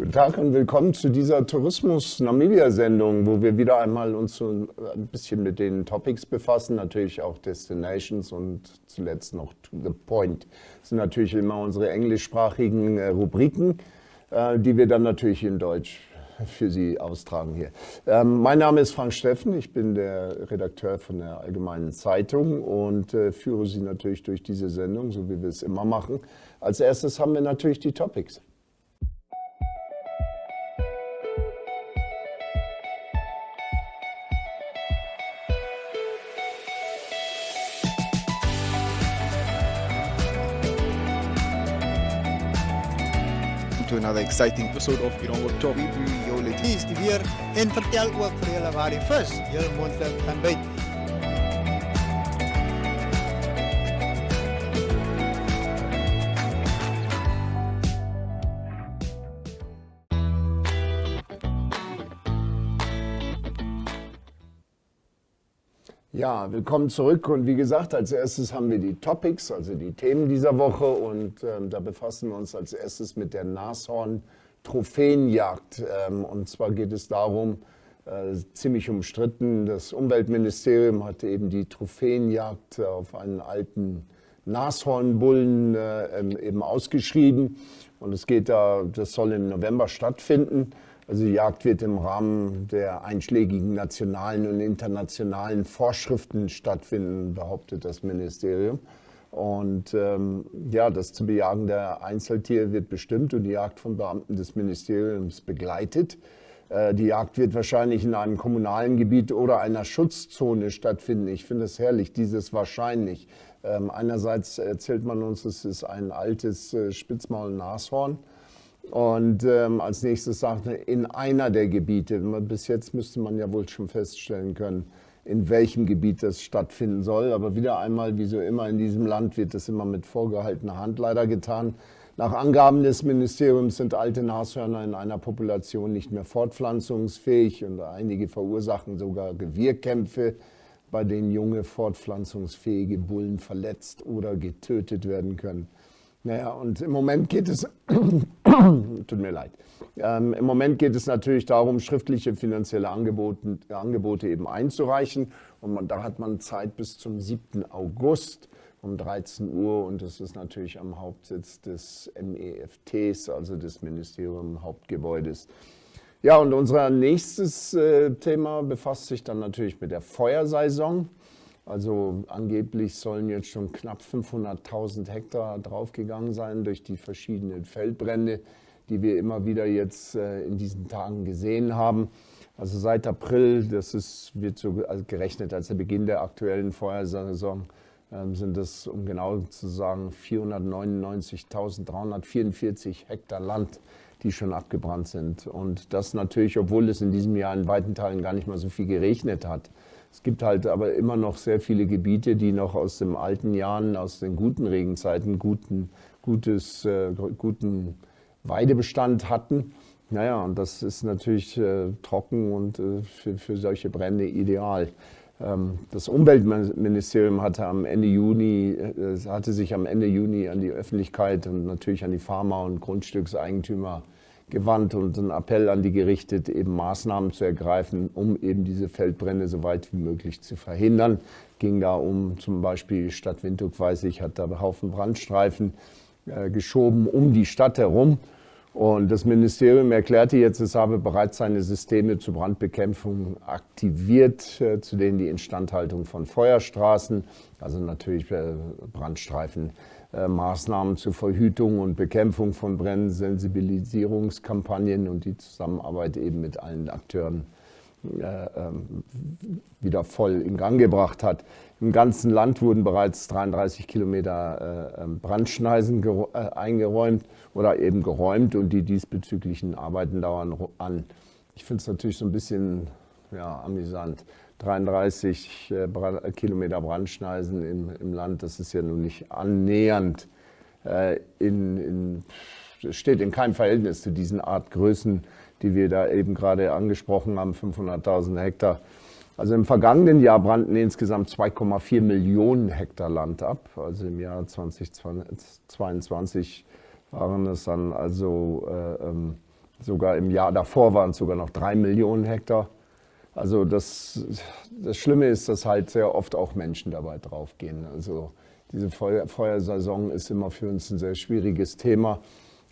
Guten Tag und willkommen zu dieser Tourismus-Namibia-Sendung, wo wir wieder einmal uns so ein bisschen mit den Topics befassen, natürlich auch Destinations und zuletzt noch To the Point. Das sind natürlich immer unsere englischsprachigen Rubriken, die wir dann natürlich in Deutsch für Sie austragen hier. Mein Name ist Frank Steffen, ich bin der Redakteur von der Allgemeinen Zeitung und führe Sie natürlich durch diese Sendung, so wie wir es immer machen. Als erstes haben wir natürlich die Topics. To another exciting episode of World Talk. Jullie is die weer en vertel ook vir julle waar die vis julle moontlik gaan byt. Ja, willkommen zurück und wie gesagt, als erstes haben wir die Topics, also die Themen dieser Woche und da befassen wir uns als erstes mit der Nashorn-Trophäenjagd und zwar geht es darum, ziemlich umstritten, das Umweltministerium hat eben die Trophäenjagd auf einen alten Nashornbullen eben ausgeschrieben und es geht da, das soll im November stattfinden. Also die Jagd wird im Rahmen der einschlägigen nationalen und internationalen Vorschriften stattfinden, behauptet das Ministerium. Und ja, das zu bejagende Einzeltier wird bestimmt und die Jagd von Beamten des Ministeriums begleitet. Die Jagd wird wahrscheinlich in einem kommunalen Gebiet oder einer Schutzzone stattfinden. Ich finde es herrlich, dieses wahrscheinlich. Einerseits erzählt man uns, es ist ein altes Spitzmaul-Nashorn. Und als nächstes sagt er, in einer der Gebiete, bis jetzt müsste man ja wohl schon feststellen können, in welchem Gebiet das stattfinden soll. Aber wieder einmal, wie so immer in diesem Land, wird das immer mit vorgehaltener Hand leider getan. Nach Angaben des Ministeriums sind alte Nashörner in einer Population nicht mehr fortpflanzungsfähig und einige verursachen sogar Gewirrkämpfe, bei denen junge fortpflanzungsfähige Bullen verletzt oder getötet werden können. Naja, und im Moment geht es, tut mir leid, im Moment geht es natürlich darum, schriftliche finanzielle Angebote eben einzureichen. Und da hat man Zeit bis zum 7. August um 13 Uhr und das ist natürlich am Hauptsitz des MEFTs, also des Ministerium Hauptgebäudes. Ja, und unser nächstes Thema befasst sich dann natürlich mit der Feuersaison. Also angeblich sollen jetzt schon knapp 500.000 Hektar draufgegangen sein durch die verschiedenen Feldbrände, die wir immer wieder jetzt in diesen Tagen gesehen haben. Also seit April, wird so gerechnet als der Beginn der aktuellen Feuersaison, sind es, um genau zu sagen, 499.344 Hektar Land, die schon abgebrannt sind. Und das natürlich, obwohl es in diesem Jahr in weiten Teilen gar nicht mal so viel geregnet hat. Es gibt halt aber immer noch sehr viele Gebiete, die noch aus den alten Jahren, aus den guten Regenzeiten, guten Weidebestand hatten. Naja, und das ist natürlich trocken und für solche Brände ideal. Das Umweltministerium hatte sich am Ende Juni an die Öffentlichkeit und natürlich an die Farmer und Grundstückseigentümer gewandt und einen Appell an die gerichtet, eben Maßnahmen zu ergreifen, um eben diese Feldbrände so weit wie möglich zu verhindern. Ging da um zum Beispiel die Stadt Windhoek, weiß ich, hat da einen Haufen Brandstreifen geschoben um die Stadt herum. Und das Ministerium erklärte jetzt, es habe bereits seine Systeme zur Brandbekämpfung aktiviert, zu denen die Instandhaltung von Feuerstraßen, also natürlich Brandstreifen, Maßnahmen zur Verhütung und Bekämpfung von Bränden, Sensibilisierungskampagnen und die Zusammenarbeit eben mit allen Akteuren wieder voll in Gang gebracht hat. Im ganzen Land wurden bereits 33 Kilometer Brandschneisen eingeräumt oder eben geräumt und die diesbezüglichen Arbeiten dauern an. Ich finde es natürlich so ein bisschen amüsant. 33 Kilometer Brandschneisen im Land, das ist ja nun nicht annähernd, steht in keinem Verhältnis zu diesen Art Größen, die wir da eben gerade angesprochen haben, 500.000 Hektar. Also im vergangenen Jahr brannten insgesamt 2,4 Millionen Hektar Land ab. Also im Jahr 2022 waren es dann also Sogar im Jahr davor waren es sogar noch 3 Millionen Hektar. Also das Schlimme ist, dass halt sehr oft auch Menschen dabei draufgehen. Also diese Feuersaison ist immer für uns ein sehr schwieriges Thema.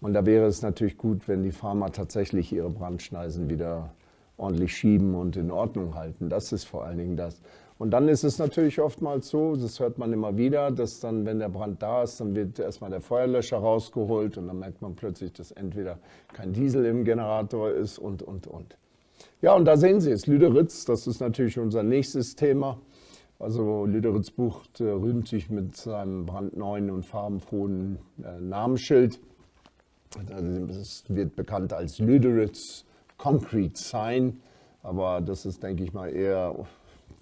Und da wäre es natürlich gut, wenn die Farmer tatsächlich ihre Brandschneisen wieder ordentlich schieben und in Ordnung halten. Das ist vor allen Dingen das. Und dann ist es natürlich oftmals so, das hört man immer wieder, dass dann, wenn der Brand da ist, dann wird erstmal der Feuerlöscher rausgeholt und dann merkt man plötzlich, dass entweder kein Diesel im Generator ist und. Ja, und da sehen Sie es, Lüderitz, das ist natürlich unser nächstes Thema. Also Lüderitz-Bucht rühmt sich mit seinem brandneuen und farbenfrohen Namensschild. Es wird bekannt als Lüderitz Concrete Sign, aber das ist, denke ich mal, eher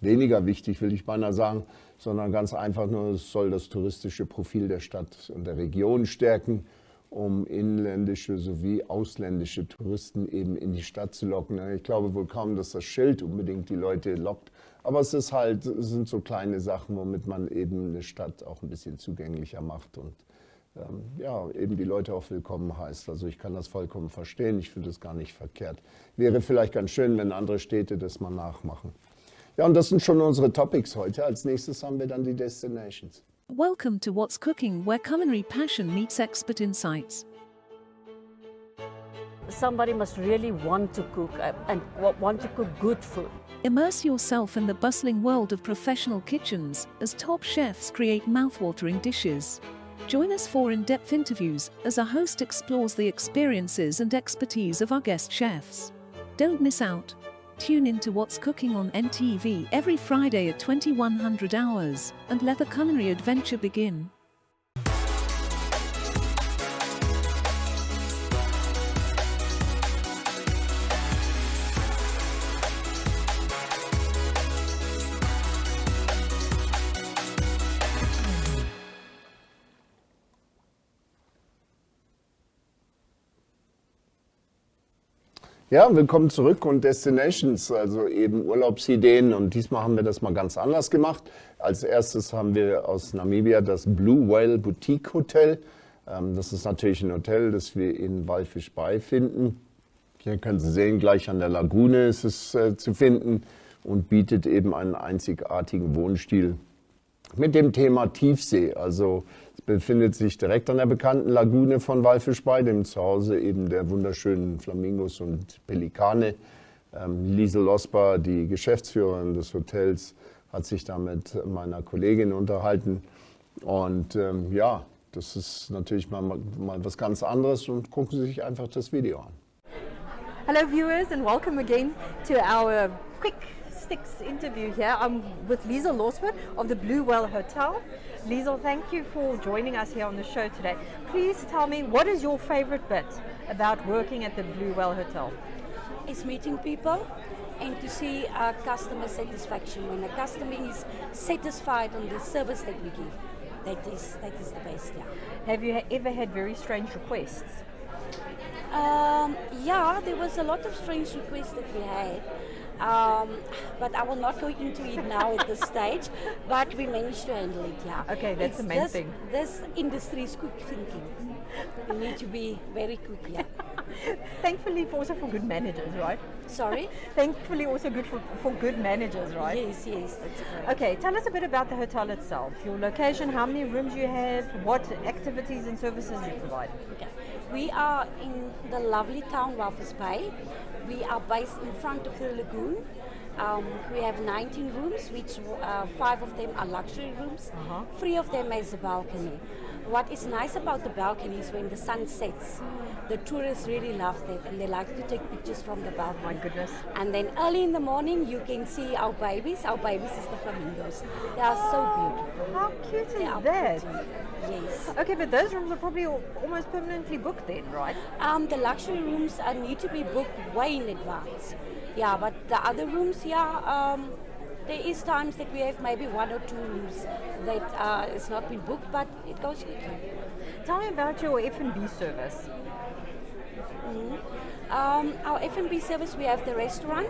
weniger wichtig, will ich beinahe sagen, sondern ganz einfach nur, es soll das touristische Profil der Stadt und der Region stärken, um inländische sowie ausländische Touristen eben in die Stadt zu locken. Ich glaube wohl kaum, dass das Schild unbedingt die Leute lockt, aber es sind so kleine Sachen, womit man eben eine Stadt auch ein bisschen zugänglicher macht und ja, eben die Leute auch willkommen heißt. Also ich kann das vollkommen verstehen, ich finde es gar nicht verkehrt. Wäre vielleicht ganz schön, wenn andere Städte das mal nachmachen. Ja, und das sind schon unsere Topics heute. Als nächstes haben wir dann die Destinations. Welcome to What's Cooking, where culinary passion meets expert insights. Somebody must really want to cook and want to cook good food. Immerse yourself in the bustling world of professional kitchens as top chefs create mouthwatering dishes. Join us for in-depth interviews as our host explores the experiences and expertise of our guest chefs. Don't miss out. Tune in to What's Cooking on NTV every Friday at 2100 hours and let the culinary adventure begin. Ja, willkommen zurück und Destinations, also eben Urlaubsideen, und diesmal haben wir das mal ganz anders gemacht. Als erstes haben wir aus Namibia das Blue Whale Boutique Hotel. Das ist natürlich ein Hotel, das wir in Walfisch Bay finden. Hier können Sie sehen, gleich an der Lagune ist es zu finden und bietet eben einen einzigartigen Wohnstil mit dem Thema Tiefsee. Also es befindet sich direkt an der bekannten Lagune von Walfisch Bay, dem Zuhause eben der wunderschönen Flamingos und Pelikane. Liesel Osper, die Geschäftsführerin des Hotels, hat sich da mit meiner Kollegin unterhalten. Und ja, das ist natürlich mal was ganz anderes, und gucken Sie sich einfach das Video an. Hello viewers, and welcome again to our quick sticks interview here. I'm with Liesel Losper of the Blue Whale Hotel. Liesel, thank you for joining us here on the show today. Please tell me, what is your favorite bit about working at the Blue Whale Hotel? Is meeting people and to see our customer satisfaction. When a customer is satisfied on the service that we give, that is the best. Yeah. Have you ever had very strange requests? Yeah, there was a lot of strange requests that we had. But I will not go into it now at this stage, but we managed to handle it, yeah. Okay, that's the main thing. This industry is quick thinking. You need to be very quick, yeah. Thankfully also for good managers, right? Sorry? Thankfully also good for good managers, right? Yes, that's correct. Okay, tell us a bit about the hotel itself. Your location, how many rooms you have, what activities and services you provide. Okay. We are in the lovely town Walvis Bay. We are based in front of the lagoon. We have 19 rooms, which 5 of them are luxury rooms. 3 of them has a balcony. What is nice about the balcony is when the sun sets, the tourists really love that, and they like to take pictures from the balcony. My goodness. And then early in the morning you can see our babies. Our babies is the flamingos. They are so beautiful. How cute They is are that? pretty. Yes. Okay, but those rooms are probably almost permanently booked then, right? The luxury rooms need to be booked way in advance. Yeah, but the other rooms, there is times that we have maybe 1 or 2 rooms that it's not been booked, but it goes quickly. Tell me about your F&B service. Our F&B service, we have the restaurant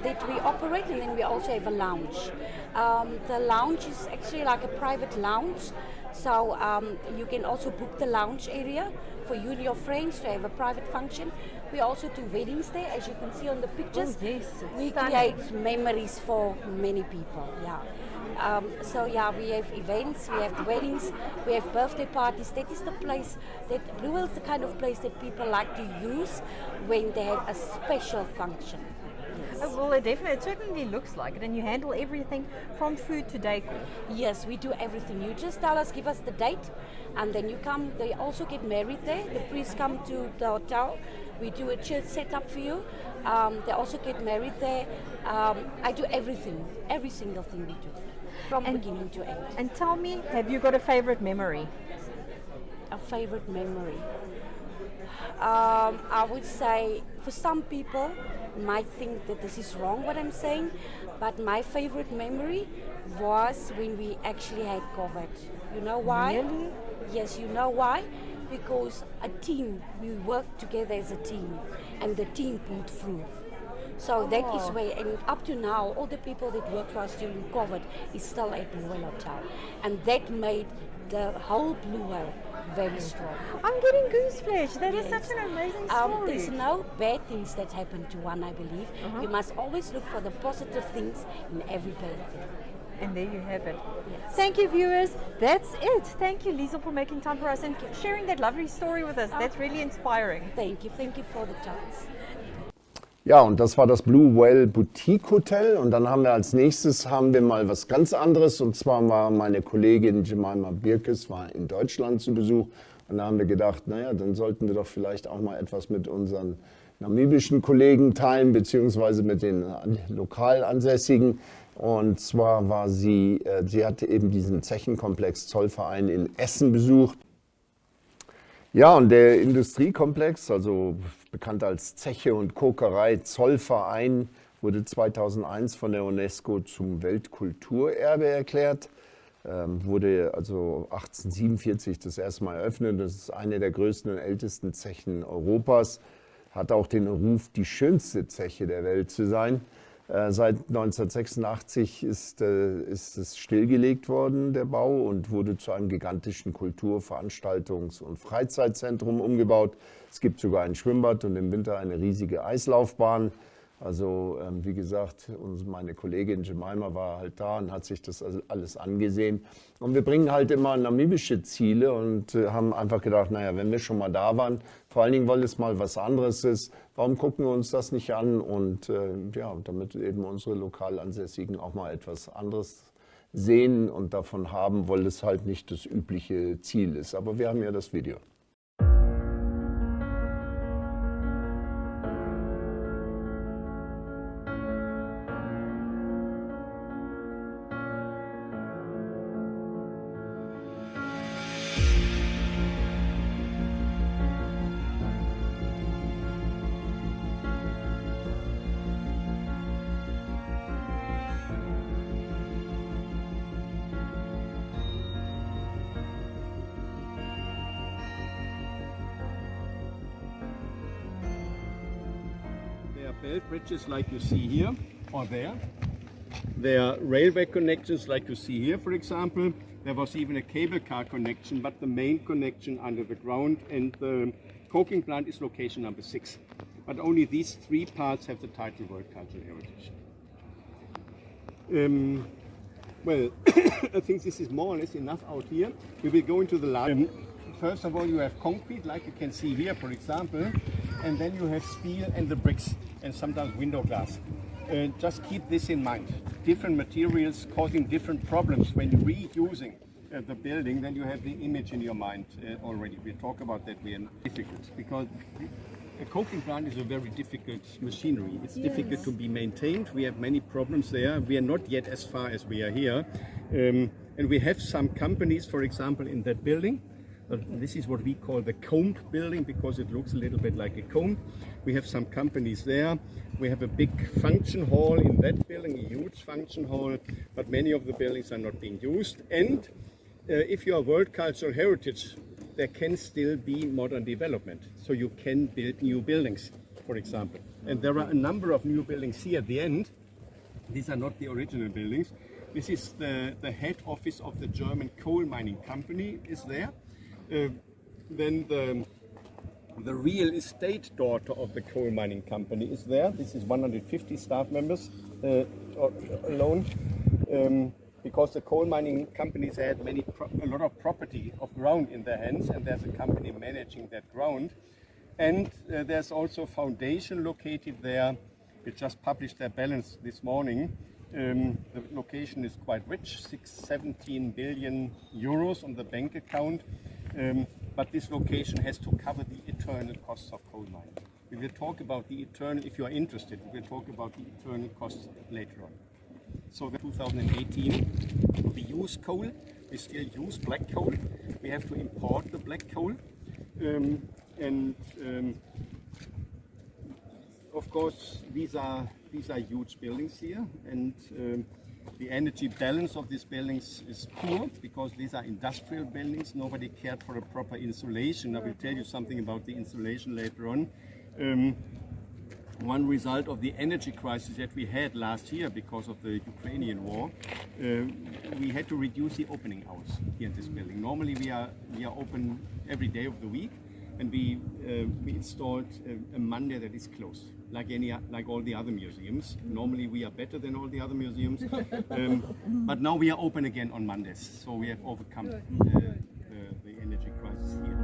that we operate, and then we also have a lounge. The lounge is actually like a private lounge, so you can also book the lounge area for you and your friends to have a private function. We also do weddings there, as you can see on the pictures. Oh, yes, it's we stunning. create memories for many people. Yeah. So yeah, we have events, we have weddings, we have birthday parties. That is the place that Blue Well is the kind of place that people like to use when they have a special function. Oh, well, it certainly looks like it, and you handle everything from food to decor. Yes, we do everything. You just tell us, give us the date, and then you come. They also get married there. The priests come to the hotel. We do a church setup for you. They also get married there. I do everything, every single thing we do, from beginning to end. And tell me, have you got a favorite memory? A favorite memory? I would say for some people might think that this is wrong what I'm saying, but my favorite memory was when we actually had COVID. You know why? Really? Yes, you know why? Because a team, we worked together as a team, and the team pulled through. So that is where, and up to now, all the people that worked for us during COVID is still at Blue Well Hotel. And that made the whole Blue Well very strong. I'm getting gooseflesh. That is such an amazing story. There's no bad things that happen to one, I believe. You must always look for the positive things in every bad thing. And there you have it. Yes. Thank you, viewers. That's it. Thank you, Liesel, for making time for us and sharing that lovely story with us. That's really inspiring. Thank you for the chance. Ja, und das war das Blue Well Boutique Hotel. Und dann haben wir als nächstes mal was ganz anderes. Und zwar war meine Kollegin Jemima Birkes war in Deutschland zu Besuch. Und da haben wir gedacht, naja, dann sollten wir doch vielleicht auch mal etwas mit unseren namibischen Kollegen teilen, beziehungsweise mit den lokal Ansässigen. Und zwar war sie hatte eben diesen Zechenkomplex Zollverein in Essen besucht. Ja, und der Industriekomplex, also bekannt als Zeche und Kokerei Zollverein, wurde 2001 von der UNESCO zum Weltkulturerbe erklärt. Wurde also 1847 das erste Mal eröffnet. Das ist eine der größten und ältesten Zechen Europas. Hat auch den Ruf, die schönste Zeche der Welt zu sein. Seit 1986 ist es stillgelegt worden, der Bau, und wurde zu einem gigantischen Kultur-, Veranstaltungs- und Freizeitzentrum umgebaut. Es gibt sogar ein Schwimmbad und im Winter eine riesige Eislaufbahn. Also wie gesagt, meine Kollegin Jemima war halt da und hat sich das alles angesehen. Und wir bringen halt immer namibische Ziele und haben einfach gedacht, naja, wenn wir schon mal da waren, vor allen Dingen, weil es mal was anderes ist, warum gucken wir uns das nicht an? Und ja, damit eben unsere Lokalansässigen auch mal etwas anderes sehen und davon haben, weil es halt nicht das übliche Ziel ist. Aber wir haben ja das Video. Belt bridges like you see here or there. There are railway connections like you see here, for example. There was even a cable car connection, but the main connection under the ground, and the coking plant is location number 6. But only these 3 parts have the title World Cultural Heritage. Well, I think this is more or less enough out here. We will go into the lab. First of all, you have concrete, like you can see here, for example, and then you have steel and the bricks, and sometimes window glass. Just keep this in mind. Different materials causing different problems when reusing the building, then you have the image in your mind already. We talk about that, we are difficult, because a coking plant is a very difficult machinery. It's difficult to be maintained. We have many problems there. We are not yet as far as we are here. And we have some companies, for example, in that building. This is what we call the combed building, because it looks a little bit like a comb. We have some companies there. We have a big function hall in that building, a huge function hall, but many of the buildings are not being used. And if you are World Cultural Heritage, there can still be modern development. So you can build new buildings, for example. And there are a number of new buildings here at the end. These are not the original buildings. This is the head office of the German coal mining company is there. Then The real estate daughter of the coal mining company is there. This is 150 staff members alone. Because the coal mining companies had a lot of property of ground in their hands, and there's a company managing that ground. And there's also a foundation located there. We just published their balance this morning. The location is quite rich, 17 billion euros on the bank account. But this location has to cover the eternal costs of coal mining. We will talk about the eternal, if you are interested, we will talk about the eternal costs later on. So in 2018, we use coal, we still use black coal. We have to import the black coal. Of course, these are huge buildings here, and the energy balance of these buildings is poor because these are industrial buildings. Nobody cared for a proper insulation. I will tell you something about the insulation later on. One result of the energy crisis that we had last year because of the Ukrainian war, we had to reduce the opening hours here in this building. Normally we are open every day of the week, and we installed a Monday that is closed, like all the other museums. Normally we are better than all the other museums, but now we are open again on Mondays, so we have overcome the energy crisis here.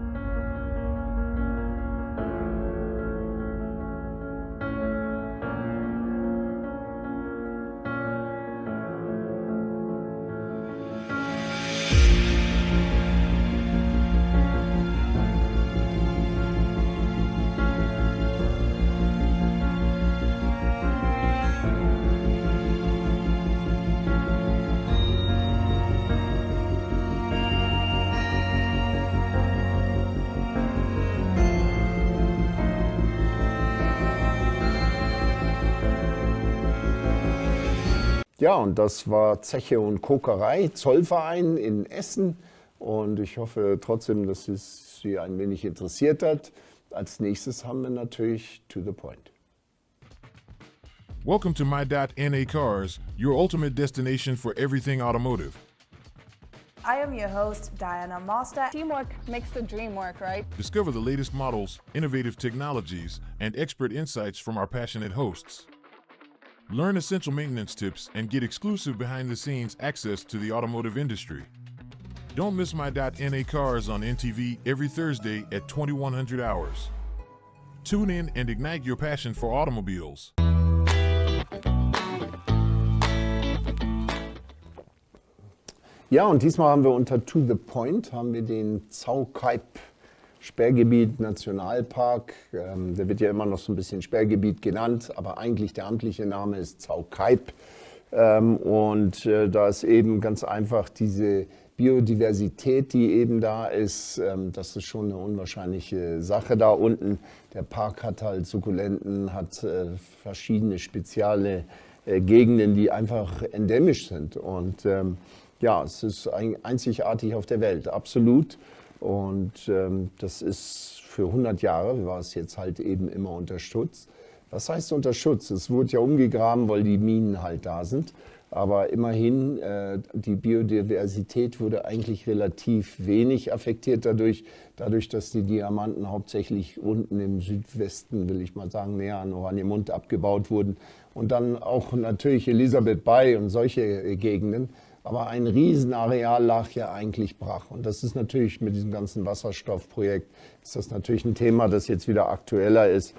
Ja, und das war Zeche und Kokerei, Zollverein in Essen. Und ich hoffe trotzdem, dass es Sie ein wenig interessiert hat. Als nächstes haben wir natürlich To the Point. Welcome to My.NA Cars, your ultimate destination for everything automotive. I am your host, Diana Master. Teamwork makes the dream work, right? Discover the latest models, innovative technologies, and expert insights from our passionate hosts. Learn essential maintenance tips and get exclusive behind-the-scenes access to the automotive industry. Don't miss My.NA Cars on NTV every Thursday at 2100 hours. Tune in and ignite your passion for automobiles. Ja, und diesmal haben wir unter To the Point haben wir den Zaukaip Sperrgebiet Nationalpark. Der wird ja immer noch so ein bisschen Sperrgebiet genannt, aber eigentlich der amtliche Name ist Zaukaip. Da ist eben ganz einfach diese Biodiversität, die eben da ist. Das ist schon eine unwahrscheinliche Sache da unten. Der Park hat halt Sukkulenten, hat verschiedene spezielle Gegenden, die einfach endemisch sind. Und ja, es ist einzigartig auf der Welt, absolut. Und das ist für 100 Jahre, war es jetzt halt eben immer unter Schutz. Was heißt unter Schutz? Es wurde ja umgegraben, weil die Minen halt da sind. Aber immerhin, die Biodiversität wurde eigentlich relativ wenig affektiert dadurch, dass die Diamanten hauptsächlich unten im Südwesten, will ich mal sagen, näher an Oranienmund abgebaut wurden. Und dann auch natürlich Elisabeth Bay und solche Gegenden. Aber ein Riesenareal lag ja eigentlich brach. Und das ist natürlich mit diesem ganzen Wasserstoffprojekt, ist das natürlich ein Thema, das jetzt wieder aktueller ist.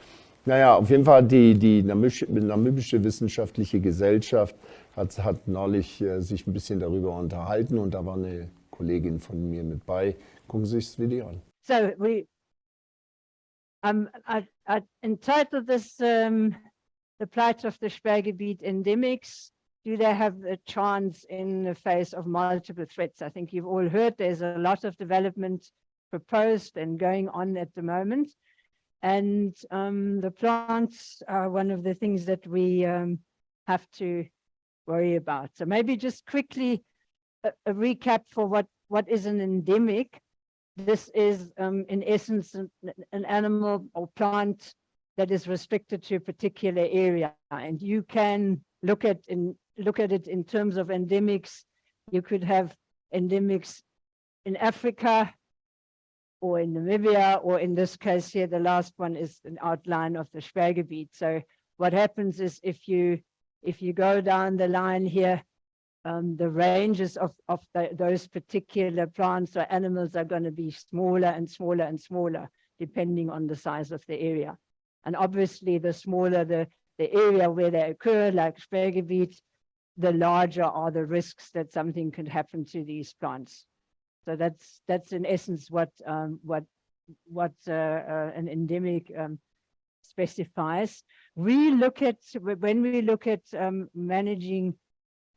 Naja, auf jeden Fall die namibische wissenschaftliche Gesellschaft hat neulich sich ein bisschen darüber unterhalten und da war eine Kollegin von mir mit bei. Gucken Sie sich das Video an. So we I entitled this The Plight of the Sperrgebiet Endemics. Do they have a chance in the face of multiple threats? I think you've all heard there's a lot of development proposed and going on at the moment. And the plants are one of the things that we have to worry about. So maybe just quickly a recap for what is an endemic. This is in essence an animal or plant that is restricted to a particular area. And you can look at it in terms of endemics. You could have endemics in Africa, or in Namibia, or in this case here, the last one is an outline of the Sperrgebiet. So what happens is if you go down the line here, the ranges of those particular plants or animals are going to be smaller and smaller and smaller, depending on the size of the area. And obviously, the smaller the area where they occur, like Sperrgebiet, the larger are the risks that something could happen to these plants. So that's in essence what an endemic specifies. When we look at managing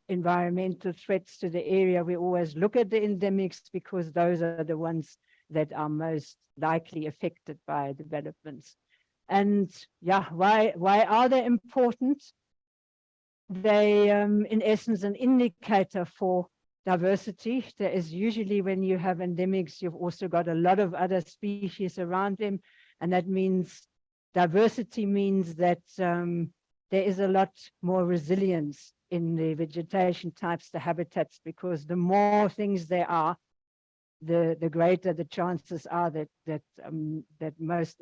environmental threats to the area, we always look at the endemics because those are the ones that are most likely affected by developments. And yeah, why are they important? They, in essence, an indicator for diversity. There is usually, when you have endemics, you've also got a lot of other species around them. And that means diversity means that there is a lot more resilience in the vegetation types, the habitats, because the more things there are, the greater the chances are that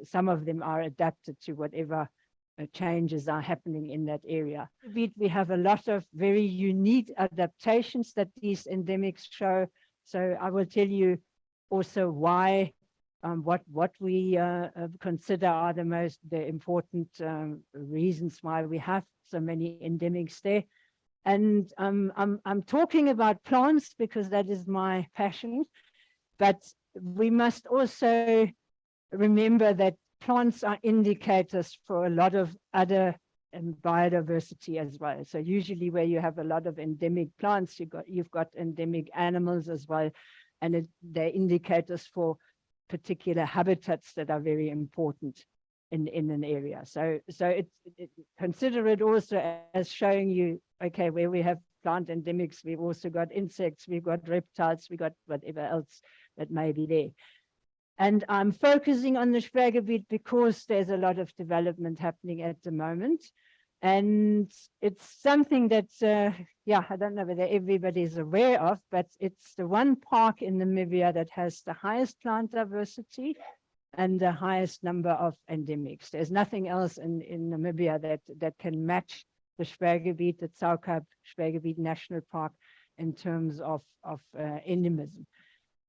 some of them are adapted to whatever changes are happening in that area. We have a lot of very unique adaptations that these endemics show. So I will tell you also why, what we consider are the important reasons why we have so many endemics there. And I'm talking about plants because that is my passion, but we must also remember that plants are indicators for a lot of other biodiversity as well. So usually where you have a lot of endemic plants, you've got endemic animals as well, and they're indicators for particular habitats that are very important in an area. So consider it also as showing you, okay, where we have plant endemics, we've also got insects, we've got reptiles, we've got whatever else that may be there. And I'm focusing on the Sperrgebiet because there's a lot of development happening at the moment. And it's something that, I don't know whether everybody's aware of, but it's the one park in Namibia that has the highest plant diversity and the highest number of endemics. There's nothing else in Namibia that can match the Sperrgebiet, the Tsaukaap Sperrgebiet National Park, in terms of endemism.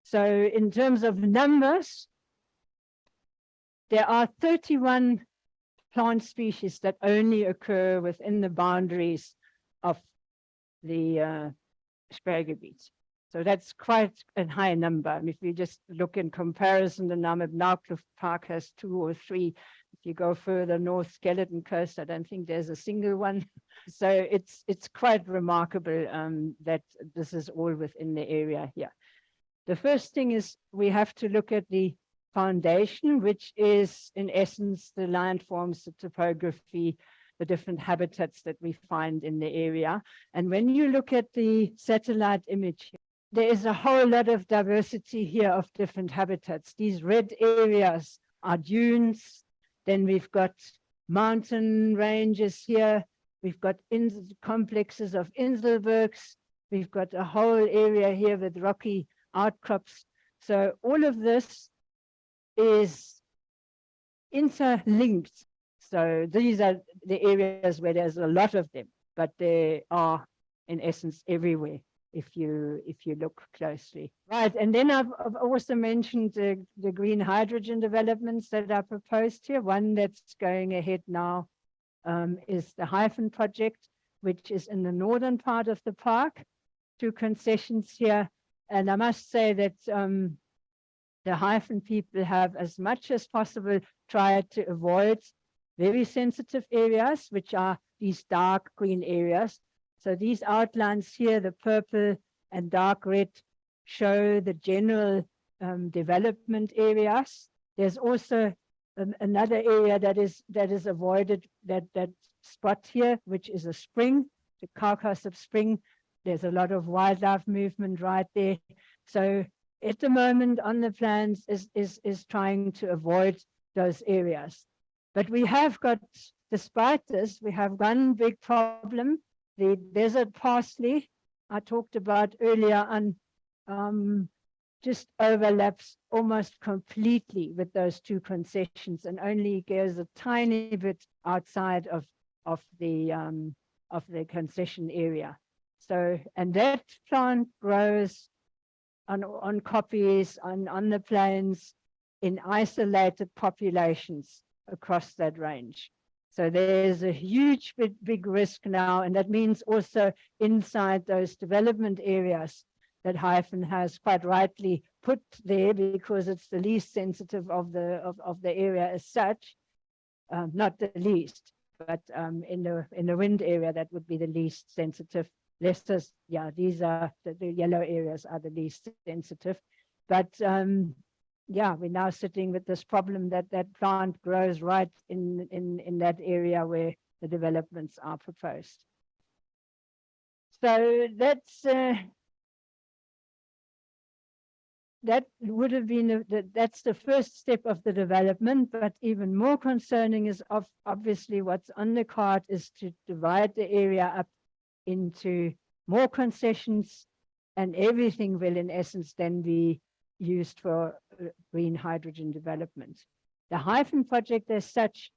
So in terms of numbers, there are 31 plant species that only occur within the boundaries of the Sperrgebiet. So that's quite a high number. And if you just look in comparison, the Namib-Naukluft Park has 2 or 3. If you go further north, Skeleton Coast, I don't think there's a single one. So it's quite remarkable that this is all within the area here. The first thing is we have to look at the foundation, which is in essence the landforms, the topography, the different habitats that we find in the area. And when you look at the satellite image, there is a whole lot of diversity here of different habitats. These red areas are dunes. Then we've got mountain ranges here. We've got complexes of Inselbergs. We've got a whole area here with rocky outcrops. So all of this is interlinked. So these are the areas where there's a lot of them, but they are in essence everywhere if you look closely. Right, and then I've also mentioned the green hydrogen developments that are proposed here. One that's going ahead now is the Hyphen project, which is in the northern part of the park. 2 concessions here. And I must say that the Hyphen people have, as much as possible, tried to avoid very sensitive areas, which are these dark green areas. So these outlines here, the purple and dark red, show the general development areas. There's also another area that is avoided, that spot here, which is a spring, the Kaukasop Spring. There's a lot of wildlife movement right there. So at the moment on the plans is trying to avoid those areas. But we have got, despite this, we have one big problem, the desert parsley I talked about earlier on. just overlaps almost completely with those two concessions and only goes a tiny bit outside of the concession area. So, and that plant grows on koppies, on the plains, in isolated populations across that range. So there's a huge big risk now, and that means also inside those development areas that Hyphen has quite rightly put there, because it's the least sensitive of the area as such, not the least, but in the wind area that would be the least sensitive. Leicesters, yeah, these are the yellow areas are the least sensitive, but yeah, we're now sitting with this problem that that plant grows right in that area where the developments are proposed. So that's that would have been that's the first step of the development, but even more concerning is obviously what's on the card is to divide the area up into more concessions, and everything will in essence then be used for green hydrogen development. The Hyphen project as such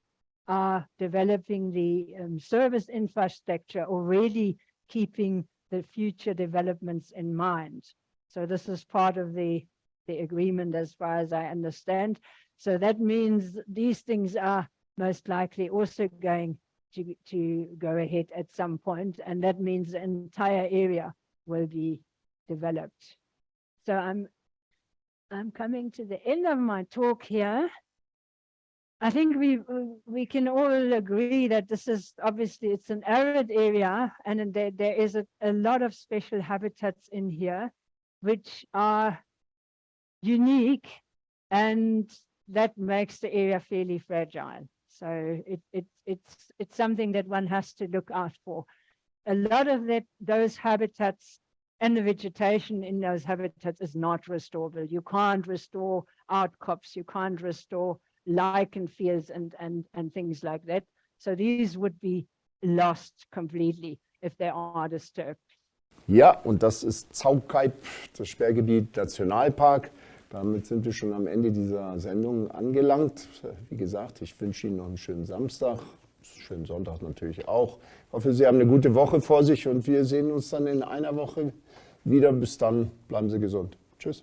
are developing the service infrastructure, already keeping the future developments in mind. So this is part of the agreement as far as I understand. So that means these things are most likely also going to go ahead at some point, and that means the entire area will be developed. So I'm coming to the end of my talk here. I think we can all agree that this is obviously it's an arid area, and there is a lot of special habitats in here which are unique, and that makes the area fairly fragile. So it's something that one has to look out for. A lot of those habitats and the vegetation in those habitats is not restorable. You can't restore outcrops, you can't restore lichen fields and things like that. So these would be lost completely if they are disturbed. Ja, und das ist Zaukaip, das Sperrgebiet Nationalpark. Damit sind wir schon am Ende dieser Sendung angelangt. Wie gesagt, ich wünsche Ihnen noch einen schönen Samstag, schönen Sonntag natürlich auch. Ich hoffe, Sie haben eine gute Woche vor sich und wir sehen uns dann in einer Woche wieder. Bis dann, bleiben Sie gesund. Tschüss.